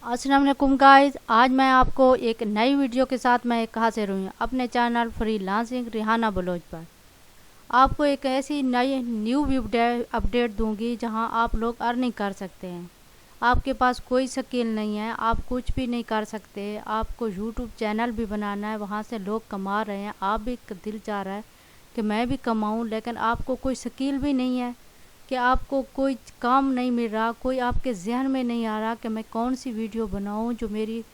अस्सलाम वालेकुम गाइस, आज मैं आपको एक नई वीडियो के साथ मैं हाजिर हुई हूँ अपने चैनल फ्रीलांसिंग रिहाना बलोच पर। आपको एक ऐसी नई न्यू अपडेट दूंगी जहां आप लोग अर्निंग कर सकते हैं। आपके पास कोई स्किल नहीं है, आप कुछ भी नहीं कर सकते। आपको यूट्यूब चैनल भी बनाना है, वहां से लोग कमा रहे हैं, आप भी दिल चाह रहा है कि मैं भी कमाऊं, लेकिन आपको कोई स्किल भी नहीं है, कि आपको कोई काम नहीं मिल रहा, कोई आपके जहन में नहीं आ रहा कि मैं कौन सी वीडियो बनाऊं जो मेरी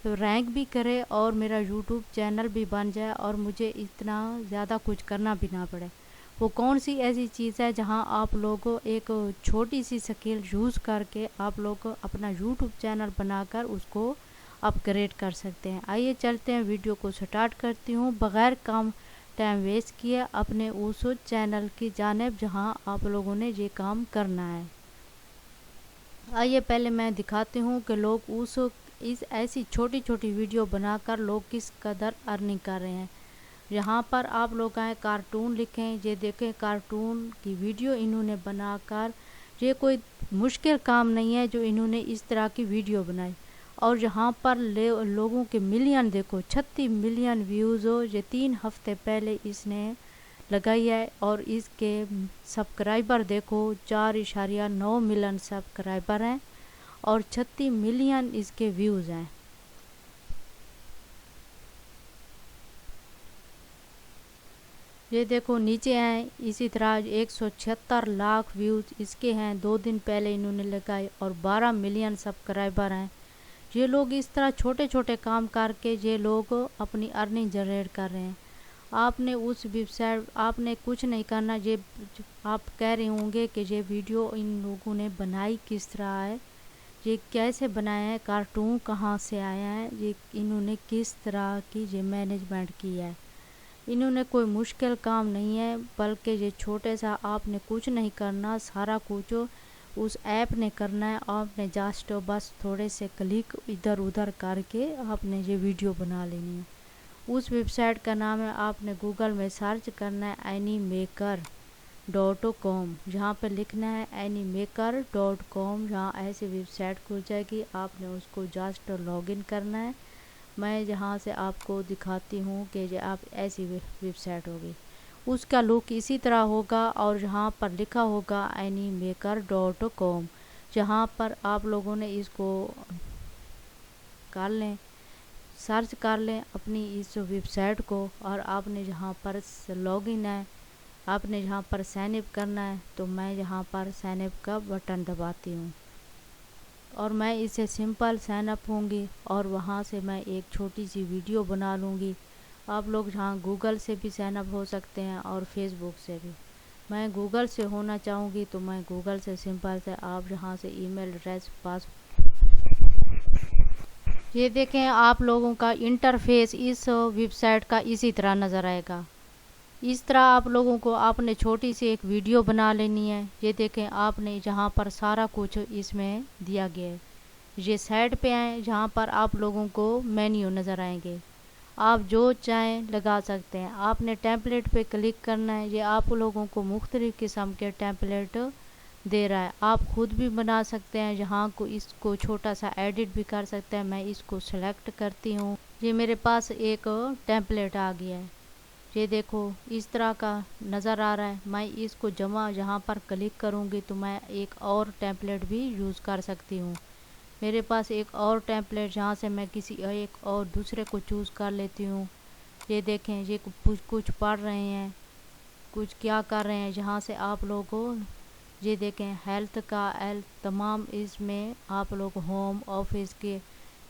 रैंक भी करे और मेरा यूट्यूब चैनल भी बन जाए और मुझे इतना ज़्यादा कुछ करना भी ना पड़े। वो कौन सी ऐसी चीज़ है जहां आप लोगों एक छोटी सी स्किल यूज़ करके आप लोग अपना यूट्यूब चैनल बनाकर उसको अपग्रेड कर सकते हैं। आइए चलते हैं, वीडियो को स्टार्ट करती हूँ बग़ैर काम टाइम वेस्ट किए अपने उस चैनल की जानिब जहां आप लोगों ने ये काम करना है। आइए पहले मैं दिखाती हूँ कि लोग इस ऐसी छोटी छोटी वीडियो बनाकर लोग किस कदर अर्निंग कर रहे हैं। यहाँ पर आप लोग आए, कार्टून लिखें, ये देखें कार्टून की वीडियो इन्होंने बनाकर, ये कोई मुश्किल काम नहीं है जो इन्होंने इस तरह की वीडियो बनाई। और यहाँ पर लोगों के मिलियन देखो, 36 मिलियन व्यूज़ हो, ये 3 हफ्ते पहले इसने लगाई है। और इसके सब्सक्राइबर देखो, 4.9 मिलियन सब्सक्राइबर हैं और 36 मिलियन इसके व्यूज़ हैं। ये देखो नीचे हैं, इसी तरह 176 लाख व्यूज़ इसके हैं, 2 दिन पहले इन्होंने लगाए और 12 मिलियन सब्सक्राइबर हैं। ये लोग इस तरह छोटे छोटे काम करके ये लोग अपनी अर्निंग जनरेट कर रहे हैं। आपने उस वेबसाइट, आपने कुछ नहीं करना। ये आप कह रहे होंगे कि ये वीडियो इन लोगों ने बनाई किस तरह है, ये कैसे बनाया है, कार्टून कहाँ से आया है, ये इन्होंने किस तरह की ये मैनेजमेंट की है। इन्होंने कोई मुश्किल काम नहीं है, बल्कि ये छोटे सा, आपने कुछ नहीं करना, सारा कुछ उस ऐप ने करना है। आपने जस्ट बस थोड़े से क्लिक इधर उधर करके आपने ये वीडियो बना लेनी है। उस वेबसाइट का नाम है, आपने गूगल में सर्च करना है animaker.com, जहाँ पे लिखना है animaker.com, जहाँ ऐसी वेबसाइट खुल जाएगी, आपने उसको जस्ट लॉगिन करना है। मैं जहाँ से आपको दिखाती हूँ कि आप ऐसी वेबसाइट होगी, उसका लुक इसी तरह होगा और यहाँ पर लिखा होगा animaker.com। जहाँ पर आप लोगों ने इसको कर लें, सर्च कर लें अपनी इस वेबसाइट को, और आपने जहाँ पर लॉगिन है, आपने जहाँ पर साइन अप करना है, तो मैं यहाँ पर साइन अप का बटन दबाती हूँ और मैं इसे सिंपल साइन अप होंगी और वहाँ से मैं एक छोटी सी वीडियो बना लूँगी। आप लोग जहाँ गूगल से भी साइन अप हो सकते हैं और फेसबुक से भी। मैं गूगल से होना चाहूँगी तो मैं गूगल से सिंपल से, आप यहाँ से ईमेल एड्रेस, पास, ये देखें आप लोगों का इंटरफेस इस वेबसाइट का इसी तरह नज़र आएगा। इस तरह आप लोगों को आपने छोटी सी एक वीडियो बना लेनी है। ये देखें आपने जहाँ पर सारा कुछ इसमें दिया गया है। ये साइड पे आए, जहाँ पर आप लोगों को मेन्यू नज़र आएंगे, आप जो चाहें लगा सकते हैं। आपने टेम्पलेट पे क्लिक करना है, ये आप लोगों को मुख्तलिफ़ किस्म के टेम्पलेट दे रहा है, आप खुद भी बना सकते हैं। यहाँ को इसको छोटा सा एडिट भी कर सकते हैं। मैं इसको सेलेक्ट करती हूँ, ये मेरे पास एक टेम्पलेट आ गया है। ये देखो इस तरह का नज़र आ रहा है। मैं इसको जमा यहाँ पर क्लिक करूँगी तो मैं एक और टेम्पलेट भी यूज़ कर सकती हूँ। मेरे पास एक और टेम्पलेट, जहाँ से मैं किसी एक और दूसरे को चूज़ कर लेती हूँ। ये देखें ये कुछ पढ़ रहे हैं, कुछ क्या कर रहे हैं, जहाँ से आप लोगों, ये देखें हेल्थ का तमाम इसमें आप लोग होम ऑफिस के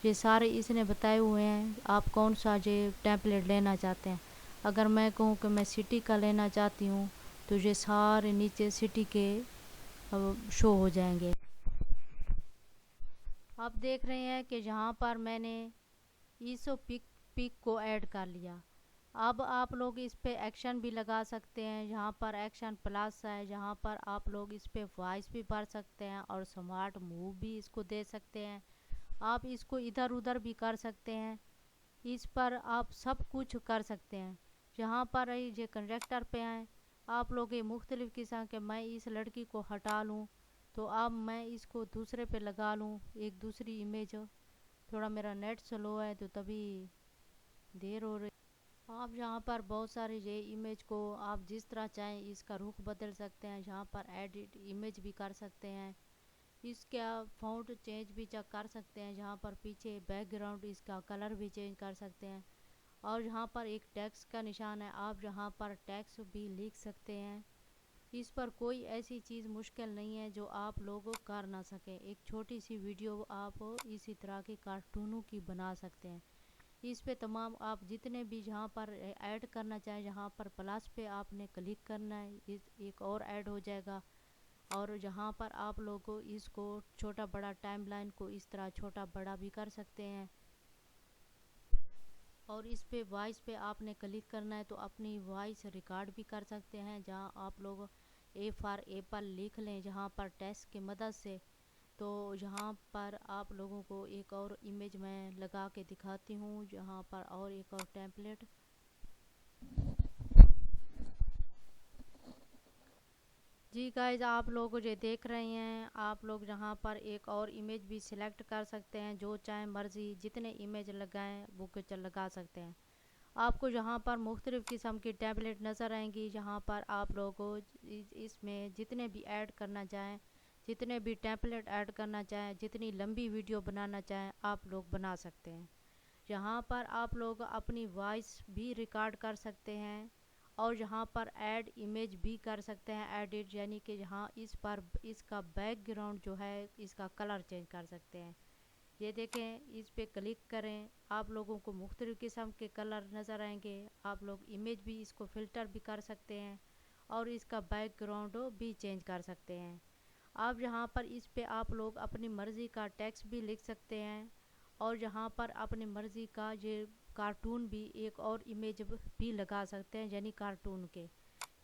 ये सारे इसने बताए हुए हैं। आप कौन सा ये टेम्पलेट लेना चाहते हैं। अगर मैं कहूँ कि मैं सिटी का लेना चाहती हूँ तो ये सारे नीचे सिटी के शो हो जाएंगे। आप देख रहे हैं कि यहाँ पर मैंने इस पिक को ऐड कर लिया। अब आप लोग इस पे एक्शन भी लगा सकते हैं। यहाँ पर एक्शन प्लस है, जहाँ पर आप लोग इस पे वॉइस भी भर सकते हैं और स्मार्ट मूव भी इसको दे सकते हैं। आप इसको इधर उधर भी कर सकते हैं, इस पर आप सब कुछ कर सकते हैं। यहाँ पर ये कंडक्टर पे आए, आप लोग ये मुख्तलिफ़ किस्म के, मैं इस लड़की को हटा लूँ تو اب میں اس کو دوسرے پہ لگا لوں ایک دوسری امیج. تھوڑا میرا نیٹ سلو ہے تو تبھی دیر ہو رہی. آپ یہاں پر بہت سارے یہ امیج کو آپ جس طرح چاہیں اس کا رخ بدل سکتے ہیں. یہاں پر ایڈٹ امیج بھی کر سکتے ہیں. اس کا فونٹ چینج بھی کر سکتے ہیں. یہاں پر پیچھے بیک گراؤنڈ اس کا کلر بھی چینج کر سکتے ہیں. اور یہاں پر ایک ٹیکسٹ کا نشان ہے. آپ یہاں پر ٹیکسٹ بھی لکھ سکتے ہیں. اس پر کوئی ایسی چیز مشکل نہیں ہے جو آپ لوگ کر نہ سکیں. ایک چھوٹی سی ویڈیو آپ اسی طرح کی کارٹونوں کی بنا سکتے ہیں. اس پہ تمام آپ جتنے بھی یہاں پر ایڈ کرنا چاہیں یہاں پر پلس پہ آپ نے کلک کرنا ہے. ایک اور ایڈ ہو جائے گا. اور یہاں پر آپ لوگ اس کو چھوٹا بڑا ٹائم لائن کو اس طرح چھوٹا بڑا بھی کر سکتے ہیں. اور اس پہ وائس پہ آپ نے کلک کرنا ہے تو اپنی وائس ریکارڈ بھی کر سکتے ہیں. جہاں آپ لوگ اے فار ایپل لکھ لیں جہاں پر ٹیکسٹ کی مدد سے. تو یہاں پر آپ لوگوں کو ایک اور امیج میں لگا کے دکھاتی ہوں. یہاں پر اور ایک اور ٹیمپلیٹ. جی گائز آپ لوگ جو دیکھ رہے ہیں آپ لوگ یہاں پر ایک اور امیج بھی سلیکٹ کر سکتے ہیں. جو چاہیں مرضی جتنے امیج لگائیں وہ کچھ لگا سکتے ہیں. آپ کو یہاں پر مختلف قسم کی ٹیبلٹ نظر آئیں گی. یہاں پر آپ لوگوں اس میں جتنے بھی ایڈ کرنا چاہیں جتنے بھی ٹیمپلیٹ ایڈ کرنا چاہیں جتنی لمبی ویڈیو بنانا چاہیں آپ لوگ بنا سکتے ہیں. یہاں پر آپ لوگ اپنی وائس بھی ریکارڈ کر سکتے ہیں. اور یہاں پر ایڈ امیج بھی کر سکتے ہیں ایڈٹ یعنی کہ یہاں اس پر اس کا بیک گراؤنڈ جو ہے اس کا کلر چینج کر سکتے ہیں. یہ دیکھیں اس پہ کلک کریں آپ لوگوں کو مختلف قسم کے کلر نظر آئیں گے. آپ لوگ امیج بھی اس کو فلٹر بھی کر سکتے ہیں اور اس کا بیک گراؤنڈ بھی چینج کر سکتے ہیں. آپ یہاں پر اس پہ آپ لوگ اپنی مرضی کا ٹیکسٹ بھی لکھ سکتے ہیں. اور یہاں پر اپنی مرضی کا یہ کارٹون بھی ایک اور امیج بھی لگا سکتے ہیں یعنی کارٹون کے.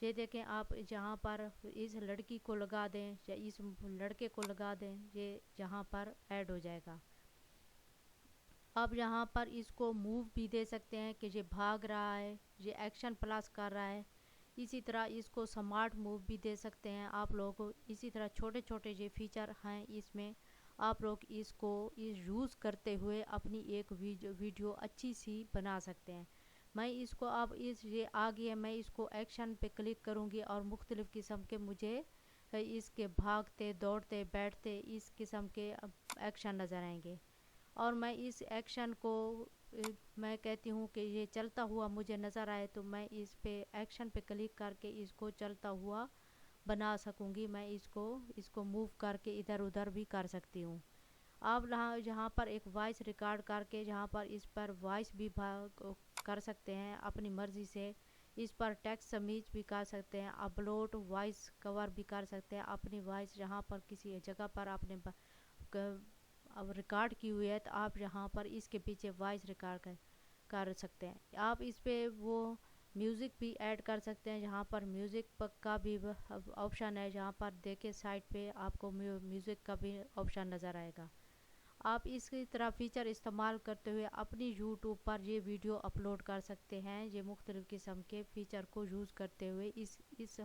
یہ دیکھیں آپ یہاں پر اس لڑکی کو لگا دیں یا اس لڑکے کو لگا دیں یہ یہاں پر ایڈ ہو جائے گا. آپ یہاں پر اس کو موو بھی دے سکتے ہیں کہ یہ بھاگ رہا ہے یہ ایکشن پلس کر رہا ہے. اسی طرح اس کو سمارٹ موو بھی دے سکتے ہیں آپ لوگ. اسی طرح چھوٹے چھوٹے یہ فیچر ہیں اس میں آپ لوگ اس کو یوز کرتے ہوئے اپنی ایک ویڈیو اچھی سی بنا سکتے ہیں. میں اس کو اب یہ آگے میں اس کو ایکشن پہ کلک کروں گی اور مختلف قسم کے مجھے اس کے بھاگتے دوڑتے بیٹھتے اس قسم کے ایکشن نظر آئیں گے. اور میں اس ایکشن کو میں کہتی ہوں کہ یہ چلتا ہوا مجھے نظر آئے تو میں اس پہ ایکشن پہ کلک کر کے اس کو چلتا ہوا بنا سکوں گی. میں اس کو موو کر کے ادھر ادھر بھی کر سکتی ہوں. آپ یہاں پر ایک وائس ریکارڈ کر کے یہاں پر اس پر وائس بھی کر سکتے ہیں اپنی مرضی سے. اس پر ٹیکسٹ سمیج بھی کر سکتے ہیں. اپلوڈ وائس کور بھی کر سکتے ہیں. اپنی وائس یہاں پر کسی جگہ پر آپ نے اب ریکارڈ کی ہوئی ہے تو آپ یہاں پر اس کے پیچھے وائس ریکارڈ کر سکتے ہیں. آپ اس پہ وہ میوزک بھی ایڈ کر سکتے ہیں. یہاں پر میوزک کا بھی آپشن ہے. یہاں پر دیکھیں سائٹ پہ آپ کو میوزک کا بھی آپشن نظر آئے گا. آپ اس کی طرح فیچر استعمال کرتے ہوئے اپنی یوٹیوب پر یہ ویڈیو اپلوڈ کر سکتے ہیں. یہ مختلف قسم کے فیچر کو یوز کرتے ہوئے اس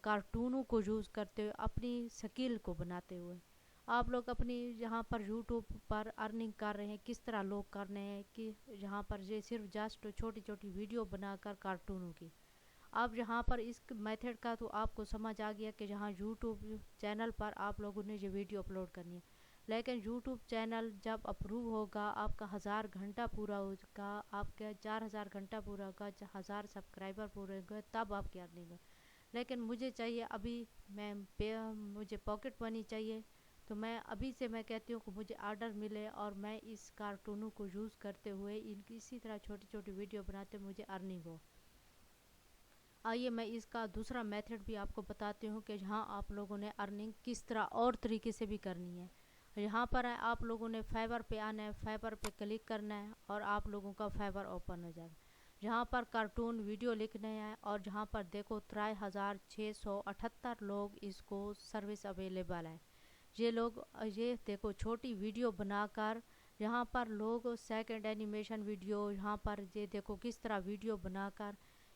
کارٹونوں کو یوز کرتے ہوئے اپنی سکل کو بناتے ہوئے آپ لوگ اپنی یہاں پر یوٹیوب پر ارننگ کر رہے ہیں. کس طرح لوگ کر رہے ہیں کہ یہاں پر یہ صرف جسٹ چھوٹی چھوٹی ویڈیو بنا کر کارٹونوں کی. اب یہاں پر اس میتھڈ کا تو آپ کو سمجھ آ گیا کہ یہاں یوٹیوب چینل پر آپ لوگوں نے یہ ویڈیو اپلوڈ کرنی ہے. لیکن یوٹیوب چینل جب اپروو ہوگا آپ کا 1000 گھنٹہ پورا ہوگا آپ کا 4000 گھنٹہ پورا ہوگا 1000 سبسکرائبر پورے ہوگا تب آپ کی ارننگ ہو. لیکن مجھے چاہیے ابھی مجھے پاکٹ منی چاہیے تو میں ابھی سے میں کہتی ہوں کہ مجھے آرڈر ملے اور میں اس کارٹونوں کو یوز کرتے ہوئے اسی طرح چھوٹی چھوٹی ویڈیو بناتے مجھے ارننگ ہو. آئیے میں اس کا دوسرا میتھڈ بھی آپ کو بتاتی ہوں کہ یہاں آپ لوگوں نے ارننگ کس طرح اور طریقے سے بھی کرنی ہے. یہاں پر ہے آپ لوگوں نے فائبر پہ آنا ہے. فائبر پہ کلک کرنا ہے اور آپ لوگوں کا فائبر اوپن ہو جائے گا. یہاں پر کارٹون ویڈیو لکھنے ہیں اور جہاں پر دیکھو 3678 لوگ اس کو سروس اویلیبل ہے. یہ دیکھو چھوٹی ویڈیو بنا کر یہاں پر لوگ سیکنڈ اینیمیشن ویڈیو یہاں پر یہ دیکھو کس طرح ویڈیو بنا کر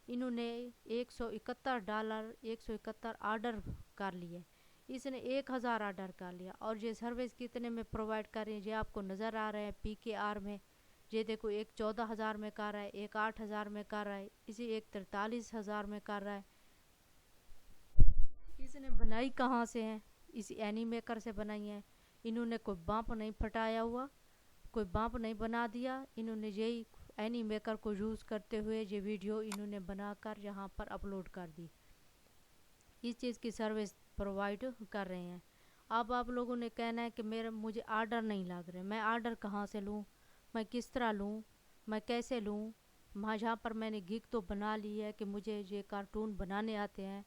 انہوں نے $171 171 آرڈر کر لیے. इसने 1000 आर्डर कर लिया। और ये सर्विस कितने में प्रोवाइड कर रही है, ये आपको नज़र आ रहे हैं PKR में। ये देखो, एक 14,000 में कर रहा है, एक 8,000 में कर रहा है, इसी एक 43,000 में कर रहा है। इसने बनाई कहाँ से है, इसी एनी मेकर से बनाई है। इन्होंने कोई बम्प नहीं फटाया हुआ, कोई बम्प नहीं बना दिया। इन्होंने यही एनी मेकर को यूज़ करते हुए ये वीडियो इन्होंने बनाकर यहाँ पर अपलोड कर दी। इस चीज़ की सर्विस प्रोवाइड कर रहे हैं। अब आप लोगों ने कहना है कि मुझे आर्डर नहीं लग रहे, मैं आर्डर कहाँ से लूँ, मैं किस तरह लूँ, मैं कैसे लूँ। जहाँ पर मैंने गिग तो बना ली है कि मुझे ये कार्टून बनाने आते हैं,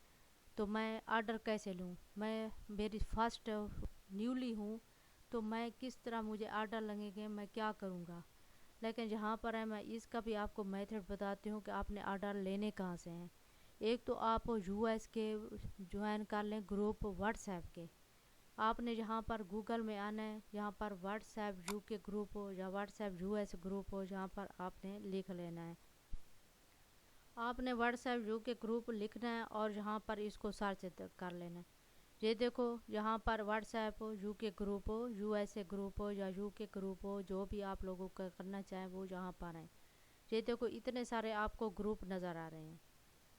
तो मैं आर्डर कैसे लूँ। मैं मेरी फर्स्ट न्यूली हूँ, तो मैं किस तरह मुझे आर्डर लगेंगे, मैं क्या करूँगा। लेकिन जहाँ पर है, मैं इसका भी आपको मेथड बताती हूँ कि आपने आर्डर लेने कहाँ से हैं। एक तो आप US के ज्वाइन कर लें ग्रुप व्हाट्सएप के। आपने यहाँ पर गूगल में आना है, यहाँ पर व्हाट्सएप UK ग्रुप हो या व्हाट्सएप US ग्रुप हो, जहाँ पर आपने लिख लेना है। आपने व्हाट्सएप UK ग्रुप लिखना है और यहाँ पर इसको सर्च कर लेना है। ये देखो, यहाँ पर व्हाट्सएप UK ग्रुप हो, USA ग्रुप हो या UK ग्रुप हो, जो भी आप लोगों का करना चाहें वो यहाँ पर है। ये देखो, इतने सारे आपको ग्रुप नज़र आ रहे हैं।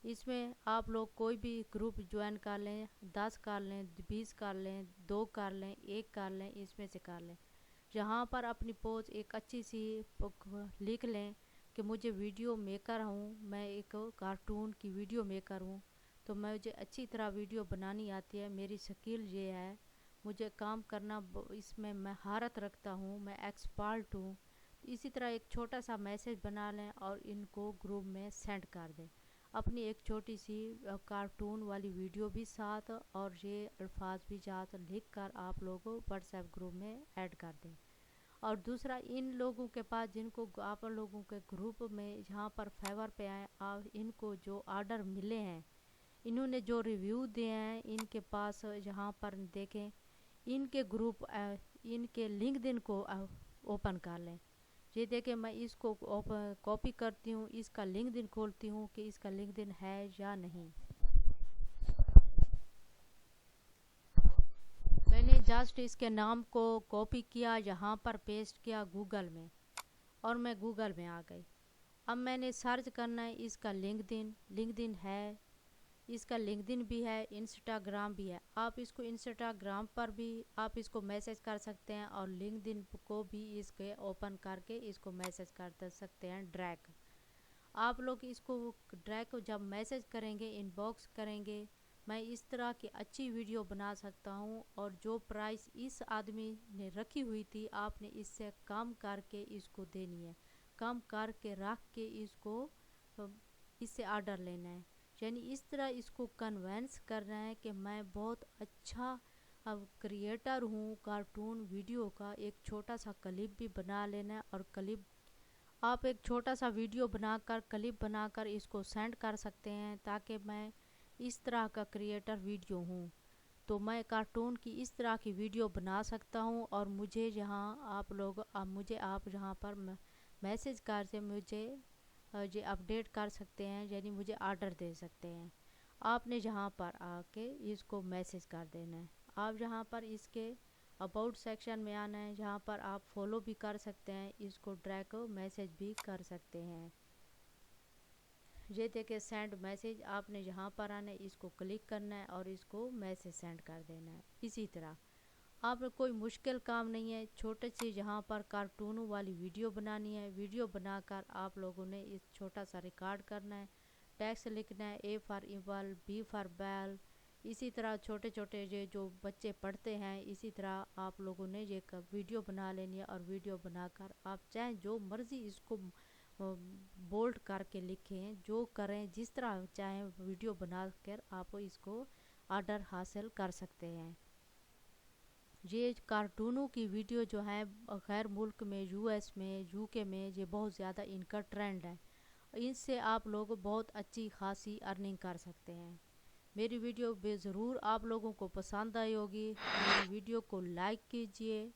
इसमें आप लोग कोई भी ग्रुप ज्वाइन कर लें, 10 कर लें, 20 कर लें, 2 कर लें, 1 कर लें, इसमें से कर लें। यहाँ पर अपनी पोस्ट एक अच्छी सी लिख लें कि मुझे वीडियो मेकर हूँ, मैं एक कार्टून की वीडियो मेकर हूँ, तो मुझे अच्छी तरह वीडियो बनानी आती है, मेरी स्किल ये है, मुझे काम करना इसमें मैं महारत रखता हूँ, मैं एक्सपर्ट हूँ। इसी तरह एक छोटा सा मैसेज बना लें और इनको ग्रुप में सेंड कर दें, अपनी एक छोटी सी कार्टून वाली वीडियो भी साथ और ये अल्फाज भी साथ लिख कर आप लोगों व्हाट्सएप ग्रुप में ऐड कर दें। और दूसरा, इन लोगों के पास जिनको आप लोगों के ग्रुप में जहाँ पर फेवर पे आए, आप इनको जो आर्डर मिले हैं, इन्होंने जो रिव्यू दिए हैं, इनके पास जहाँ पर देखें, इनके ग्रुप इनके लिंक्डइन को ओपन कर लें। ये देखें, मैं इसको कॉपी करती हूँ, इसका लिंक्डइन खोलती हूँ कि इसका लिंक्डइन है या नहीं। मैंने जस्ट इसके नाम को कॉपी किया, यहाँ पर पेस्ट किया गूगल में, और मैं गूगल में आ गई। अब मैंने सर्च करना है इसका लिंक्डइन है, इसका लिंक्डइन भी है, इंस्टाग्राम भी है। आप इसको इंस्टाग्राम पर भी आप इसको मैसेज कर सकते हैं और लिंक्डइन को भी इसके ओपन करके इसको मैसेज कर सकते हैं ड्रैग। आप लोग इसको ड्रैग को जब मैसेज करेंगे, इनबॉक्स करेंगे, मैं इस तरह की अच्छी वीडियो बना सकता हूँ। और जो प्राइस इस आदमी ने रखी हुई थी, आपने इससे कम करके इसको देनी है, कम करके रख के इसको इससे आर्डर लेना है। यानी इस तरह इसको कन्वेंस करना है कि मैं बहुत अच्छा अब क्रिएटर हूँ कार्टून वीडियो का। एक छोटा सा क्लिप भी बना लेना है, और क्लिप आप एक छोटा सा वीडियो बनाकर क्लिप बनाकर इसको सेंड कर सकते हैं, ताकि मैं इस तरह का क्रिएटर वीडियो हूँ, तो मैं कार्टून की इस तरह की वीडियो बना सकता हूँ। और मुझे जहाँ आप लोग मुझे आप जहाँ पर मैसेज कर से मुझे ये अपडेट कर सकते हैं, यानी मुझे आर्डर दे सकते हैं। आपने जहाँ पर आके इसको मैसेज कर देना है। आप जहाँ पर इसके अबाउट सेक्शन में आना है, जहाँ पर आप फॉलो भी कर सकते हैं, इसको ड्रैग मैसेज भी कर सकते हैं। ये देखिए सेंड मैसेज, आपने यहाँ पर आना है, इसको क्लिक करना है और इसको मैसेज सेंड कर देना है। इसी तरह आप कोई मुश्किल काम नहीं है, छोटे से जहाँ पर कार्टूनों वाली वीडियो बनानी है, वीडियो बनाकर आप लोगों ने इस छोटा सा रिकॉर्ड करना है, टेक्स्ट लिखना है, A for Apple, B for बैल। इसी तरह छोटे छोटे ये जो बच्चे पढ़ते हैं, इसी तरह आप लोगों ने ये वीडियो बना लेनी है। और वीडियो बनाकर आप चाहे जो मर्ज़ी इसको बोल्ड करके लिखें, जो करें, जिस तरह चाहें वीडियो बनाकर आप इसको आर्डर हासिल कर सकते हैं। ये कार्टूनों की वीडियो जो है गैर मुल्क में, US में, UK में, ये बहुत ज़्यादा इनका ट्रेंड है। इनसे आप लोग बहुत अच्छी खासी अर्निंग कर सकते हैं। मेरी वीडियो ज़रूर आप लोगों को पसंद आई होगी। मेरी वीडियो को लाइक कीजिए,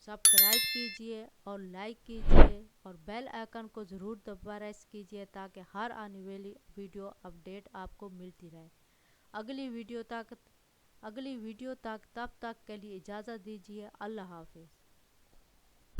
सब्सक्राइब कीजिए और लाइक कीजिए, और बेल आइकन को ज़रूर प्रेस कीजिए, ताकि हर आने वाली वीडियो अपडेट आपको मिलती रहे। اگلی ویڈیو تک تب تک کے لیے اجازت دیجیے۔ اللہ حافظ۔